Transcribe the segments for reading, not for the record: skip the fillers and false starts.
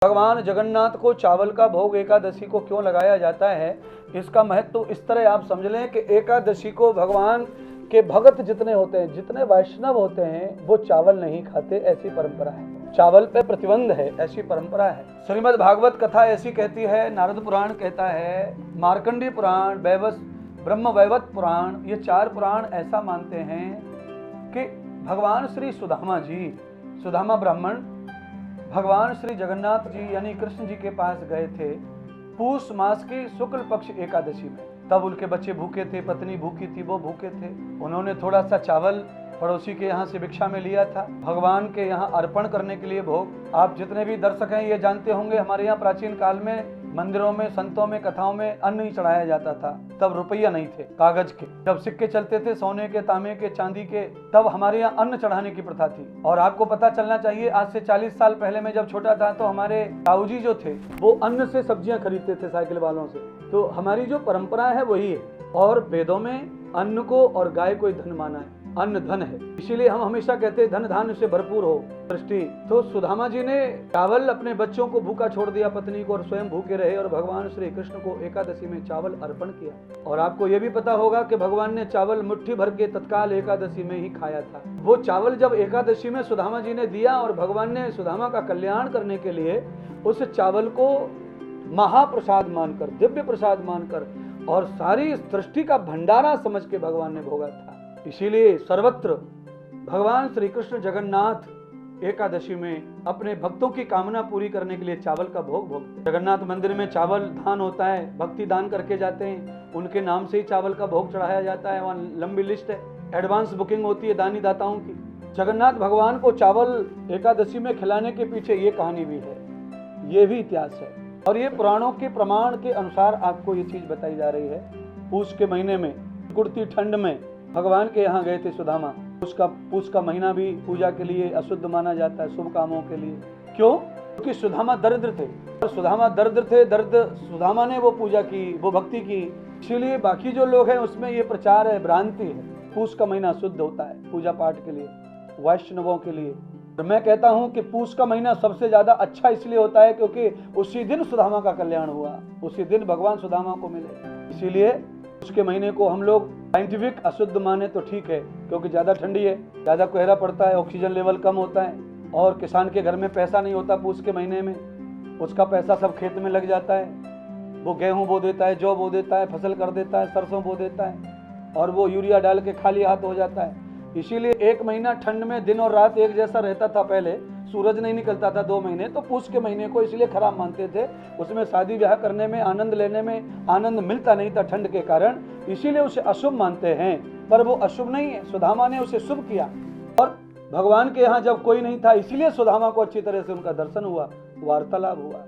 भगवान जगन्नाथ को चावल का भोग एकादशी को क्यों लगाया जाता है, इसका महत्व इस तरह आप समझ लें कि एकादशी को भगवान के भक्त जितने होते हैं, जितने वैष्णव होते हैं, वो चावल नहीं खाते, ऐसी परंपरा है। चावल पे प्रतिबंध है, ऐसी परंपरा है। श्रीमद् भागवत कथा ऐसी कहती है, नारद पुराण कहता है, मार्कंडेय पुराण, ब्रह्म वैवर्त पुराण, ये 4 पुराण ऐसा मानते हैं कि भगवान श्री सुदामा जी, सुदामा ब्राह्मण भगवान श्री जगन्नाथ जी यानी कृष्ण जी के पास गए थे पूष मास की शुक्ल पक्ष एकादशी में। तब उनके बच्चे भूखे थे, पत्नी भूखी थी, वो भूखे थे। उन्होंने थोड़ा सा चावल पड़ोसी के यहाँ से भिक्षा में लिया था, भगवान के यहाँ अर्पण करने के लिए भोग। आप जितने भी दर्शक हैं ये जानते होंगे, हमारे यहाँ प्राचीन काल में मंदिरों में, संतों में, कथाओं में अन्न ही चढ़ाया जाता था। तब रुपया नहीं थे, कागज के। जब सिक्के चलते थे सोने के, तांबे के, चांदी के, तब हमारे यहाँ अन्न चढ़ाने की प्रथा थी। और आपको पता चलना चाहिए, आज से 40 साल पहले मैं जब छोटा था तो हमारे ताऊ जी जो थे वो अन्न से सब्जियां खरीदते थे साइकिल वालों से। तो हमारी जो परंपरा है वही है। और वेदों में अन्न को और गाय को धन माना है, अन्न धन है, इसीलिए हम हमेशा कहते हैं धन धान्य से भरपूर हो सृष्टि। तो सुदामा जी ने चावल अपने बच्चों को भूखा छोड़ दिया, पत्नी को, और स्वयं भूखे रहे और भगवान श्री कृष्ण को एकादशी में चावल अर्पण किया। और आपको यह भी पता होगा कि भगवान ने चावल मुट्ठी भर के तत्काल एकादशी में ही खाया था। वो चावल जब एकादशी में सुदामा जी ने दिया और भगवान ने सुदामा का कल्याण करने के लिए उस चावल को महाप्रसाद मानकर, दिव्य प्रसाद मानकर और सारी सृष्टि का भंडारा समझ के भगवान ने भोगा था। इसीलिए सर्वत्र भगवान श्री कृष्ण जगन्नाथ एकादशी में अपने भक्तों की कामना पूरी करने के लिए चावल का भोग भोगते। जगन्नाथ मंदिर में चावल दान होता है, भक्ति दान करके जाते हैं, उनके नाम से ही चावल का भोग चढ़ाया जाता है। वहाँ लंबी लिस्ट है, एडवांस बुकिंग होती है दानी दाताओं की। जगन्नाथ भगवान को चावल एकादशी में खिलाने के पीछे ये कहानी भी है, ये भी इतिहास है। और ये पुराणों के प्रमाण के अनुसार आपको ये चीज बताई जा रही है। पूष के महीने में गुड़ती ठंड में भगवान के यहाँ गए थे सुदामा। पूष का महीना भी पूजा के लिए अशुद्ध माना जाता है, शुभ कामों के लिए। क्यों? क्योंकि सुदामा दरिद्र थे, और सुदामा दरिद्र थे, सुदामा ने वो पूजा की, वो भक्ति की। इसीलिए बाकी जो लोग हैं उसमें ये प्रचार है, भ्रांति है। पूष का महीना शुद्ध होता है पूजा पाठ के लिए, वैष्णवों के लिए। तो मैं कहता हूँ कि पूष का महीना सबसे ज्यादा अच्छा इसलिए होता है क्योंकि उसी दिन सुदामा का कल्याण हुआ, उसी दिन भगवान सुदामा को मिले। इसीलिए उसके महीने को हम लोग साइंटिफिक अशुद्ध माने तो ठीक है, क्योंकि ज्यादा ठंडी है, ज्यादा कोहरा पड़ता है, ऑक्सीजन लेवल कम होता है, और किसान के घर में पैसा नहीं होता पूष के महीने में। उसका पैसा सब खेत में लग जाता है, वो गेहूं बो देता है, जौ बो देता है, फसल कर देता है, सरसों बो देता है, और वो यूरिया डाल के खाली हाथ हो जाता है। इसीलिए 1 महीना ठंड में दिन और रात एक जैसा रहता था, पहले सूरज नहीं निकलता था 2 महीने, तो पूष के महीने को इसलिए खराब मानते थे। उसमें शादी ब्याह करने में, आनंद लेने में आनंद मिलता नहीं था ठंड के कारण, इसीलिए उसे अशुभ मानते हैं। पर वो अशुभ नहीं है, सुदामा ने उसे शुभ किया। और भगवान के यहाँ जब कोई नहीं था, इसीलिए सुदामा को अच्छी तरह से उनका दर्शन हुआ, वार्तालाप हुआ।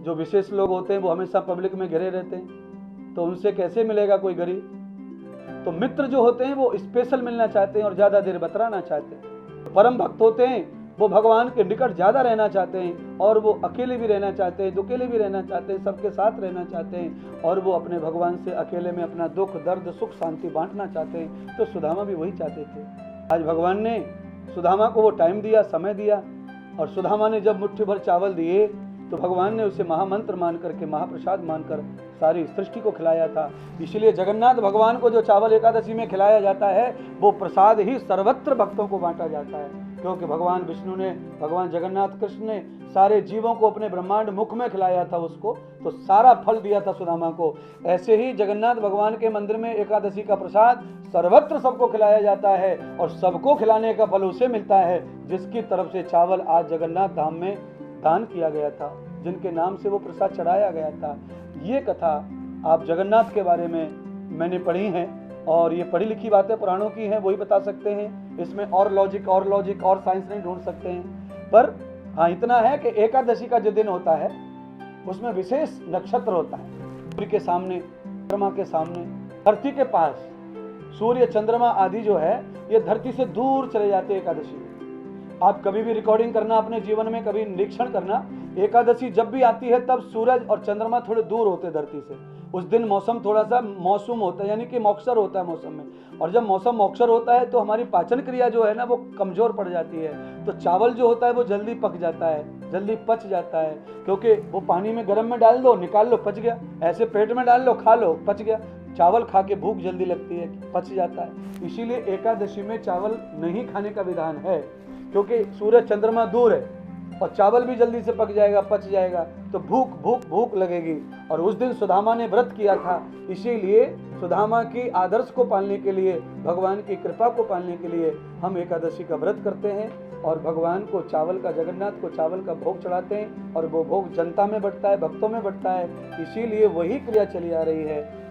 जो विशेष लोग होते हैं वो हमेशा पब्लिक में घिरे रहते हैं, तो उनसे कैसे मिलेगा कोई गरीब? तो मित्र जो होते हैं वो स्पेशल मिलना चाहते हैं और ज्यादा देर बतराना चाहते हैं। परम भक्त होते हैं वो भगवान के निकट ज्यादा रहना चाहते हैं, और वो अकेले भी रहना चाहते हैं, दुकेले भी रहना चाहते हैं, सबके साथ रहना चाहते हैं, और वो अपने भगवान से अकेले में अपना दुख, दर्द, सुख, शांति बांटना चाहते हैं। तो सुदामा भी वही चाहते थे। आज भगवान ने सुदामा को वो टाइम दिया, समय दिया, और सुदामा ने जब मुट्ठी भर चावल दिए तो भगवान ने उसे महामंत्र मान करके, महाप्रसाद मानकर सारी सृष्टि को खिलाया था। इसलिए जगन्नाथ भगवान को जो चावल एकादशी में खिलाया जाता है वो प्रसाद ही सर्वत्र भक्तों को बांटा जाता है, क्योंकि भगवान विष्णु ने, भगवान जगन्नाथ कृष्ण ने सारे जीवों को अपने ब्रह्मांड मुख में खिलाया था उसको, तो सारा फल दिया था सुदामा को। ऐसे ही जगन्नाथ भगवान के मंदिर में एकादशी का प्रसाद सर्वत्र सबको खिलाया जाता है, और सबको खिलाने का फल उसे मिलता है जिसकी तरफ से चावल आज जगन्नाथ धाम में दान किया गया था, जिनके नाम से वो प्रसाद चढ़ाया गया था। ये कथा आप जगन्नाथ के बारे में मैंने पढ़ी है, और ये पढ़ी लिखी बातें पुराणों की हैं, वही बता सकते हैं। इसमें और लॉजिक और साइंस नहीं ढूंढ सकते हैं। पर हाँ, इतना है कि एकादशी का जो दिन होता है उसमें विशेष नक्षत्र होता है। सूर्य के सामने, चंद्रमा के सामने, धरती के पास, सूर्य, चंद्रमा आदि जो है ये धरती से दूर चले जाते हैं एकादशी में। आप कभी भी रिकॉर्डिंग करना अपने जीवन में, कभी निरीक्षण करना एकादशी जब भी आती है तब सूरज और चंद्रमा थोड़े दूर होते हैं धरती से। उस दिन मौसम थोड़ा सा मौसम होता है, यानी कि मॉक्सर होता है मौसम में। और जब मौसम मॉक्सर होता है तो हमारी पाचन क्रिया जो है ना वो कमजोर पड़ जाती है। तो चावल जो होता है वो जल्दी पक जाता है, जल्दी पच जाता है, क्योंकि वो पानी में गर्म में डाल दो, निकाल लो, पच गया। ऐसे पेट में डाल लो, खा लो, पच गया। चावल खा के भूख जल्दी लगती है, पच जाता है। इसीलिए एकादशी में चावल नहीं खाने का विधान है, क्योंकि सूरज चंद्रमा दूर है और चावल भी जल्दी से पक जाएगा, पच जाएगा, तो भूख भूख भूख लगेगी। और उस दिन सुदामा ने व्रत किया था, इसीलिए सुदामा की आदर्श को पालने के लिए, भगवान की कृपा को पालने के लिए हम एकादशी का व्रत करते हैं और भगवान को चावल का, जगन्नाथ को चावल का भोग चढ़ाते हैं। और वो भोग जनता में बंटता है, भक्तों में बंटता है। इसीलिए वही क्रिया चली आ रही है